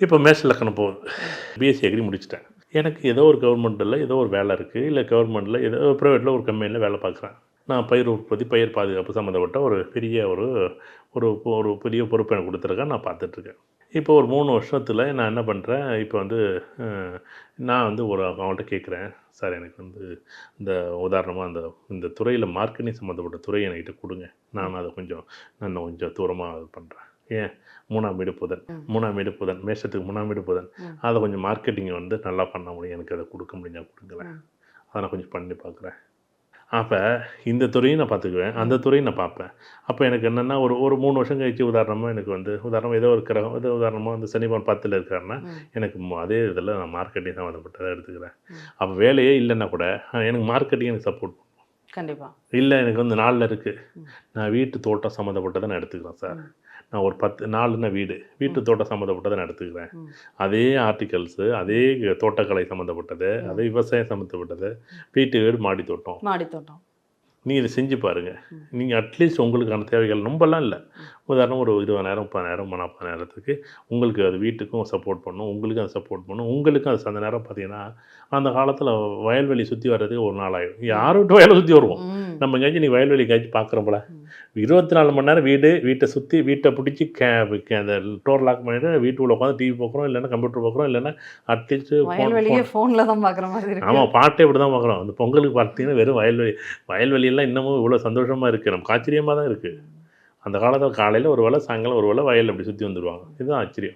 இப்போ மேஷ லக்கணம் போகுது. பிஎஸ்சி அக்ரி முடிச்சுட்டேன். எனக்கு ஏதோ ஒரு கவர்மெண்ட்டில் ஏதோ ஒரு வேலை இருக்குது, இல்லை கவர்மெண்ட்டில் ஏதோ ப்ரைவேட்டில் ஒரு கம்பெனியில் வேலை பார்க்குறேன். நான் பயிர் உற்பத்தி, பயிர் பாதுகாப்பு சம்மந்தப்பட்ட ஒரு பெரிய ஒரு ஒரு ஒரு பெரிய பொறுப்பு எனக்கு கொடுத்துருக்கேன். நான் பார்த்துட்ருக்கேன். இப்போ ஒரு 3 வருஷத்தில் நான் என்ன பண்ணுறேன், இப்போ வந்து நான் வந்து அவங்கள்ட்ட கேட்குறேன், சார் எனக்கு வந்து இந்த உதாரணமாக இந்த துறையில் மார்க்கெட்டிங் சம்மந்தப்பட்ட துறை என்கிட்ட கொடுங்க. நான் அதை நான் இன்னும் கொஞ்சம் தூரமாக இது பண்ணுறேன். ஏன் 3ஆம் வீடு புதன், 3ஆம் வீடு புதன், மேஷத்துக்கு 3ஆம் வீடு புதன். அதை கொஞ்சம் மார்க்கெட்டிங்கை வந்து நல்லா பண்ண முடியும், எனக்கு அதை கொடுக்க முடிஞ்சா கொடுங்களேன். அதை நான் கொஞ்சம் பண்ணி பார்க்குறேன். அப்போ இந்த துறையும் நான் பார்த்துக்குவேன், அந்த துறையும் நான் பார்ப்பேன். அப்போ எனக்கு என்னென்னா ஒரு 3 வருஷம் கழிச்சு உதாரணமாக எனக்கு வந்து உதாரணமாக ஏதோ ஒரு கிரகம் ஏதோ உதாரணமாக வந்து சனி பகவான் 10ல் இருக்காருன்னா எனக்கு அதே இதில் நான் மார்க்கெட்டிங் சம்மந்தப்பட்டதை எடுத்துக்கிறேன். அப்போ வேலையே இல்லைன்னா கூட எனக்கு மார்க்கெட்டிங் எனக்கு சப்போர்ட் பண்ணும். கண்டிப்பாக. இல்லை எனக்கு வந்து 4ல் இருக்குது, நான் வீட்டு தோட்டம் சம்மந்தப்பட்டதை நான் எடுத்துக்கிறேன் சார். நான் ஒரு 10 4ன்னா வீட்டு தோட்டம் சம்மந்தப்பட்டதை நான் எடுத்துக்கிறேன். அதே ஆர்டிகல்ஸு, அதே தோட்டக்கலை சம்மந்தப்பட்டது, அதே விவசாயம் சம்மந்தப்பட்டது, வீட்டு வீடு மாடி தோட்டம். நீங்கள் இதை செஞ்சு பாருங்கள். நீங்கள் அட்லீஸ்ட் உங்களுக்கான தேவைகள் ரொம்பலாம் இல்லை, உதாரணம் ஒரு 20,000 30,000 40,000த்துக்கு உங்களுக்கு அது வீட்டுக்கும் சப்போர்ட் பண்ணும், உங்களுக்கும் அது சப்போர்ட் பண்ணும். உங்களுக்கும் அது அந்த நேரம் பார்த்தீங்கன்னா அந்த காலத்தில் வயல்வெளி சுற்றி வர்றதுக்கு ஒரு நாள் ஆகிடும். யாரும் விட்டு வயலை சுற்றி வருவோம். நம்ம எங்கேயாச்சும் நீ வயல்வெளி எங்கேயாச்சும் பார்க்குறோம்ல, 24 மணி நேரம் வீட்டை சுற்றி வீட்டை பிடிச்சி அந்த டோர் லாக் பண்ணிவிட்டு வீட்டுக்குள்ளே உட்காந்து டிவி பார்க்குறோம், இல்லைன்னா கம்ப்யூட்டர் பார்க்குறோம், இல்லைன்னா அட்லீஸ்ட் ஃபோனில் தான் பார்க்குற மாதிரி. ஆமாம், பாட்டே இப்படி தான் பார்க்குறோம். அந்த பொங்கலுக்கு பார்த்தீங்கன்னா வெறும் வயல்வெளியெல்லாம் இன்னமும் இவ்வளோ சந்தோஷமாக இருக்குது, நமக்கு ஆச்சரியமாக தான் இருக்குது. அந்த காலத்தில் காலையில் ஒரு வேளை, சாயங்காலம் ஒரு வேளை வயலில் அப்படி சுற்றி வந்துடுவாங்க. இதுதான் ஆச்சரியம்.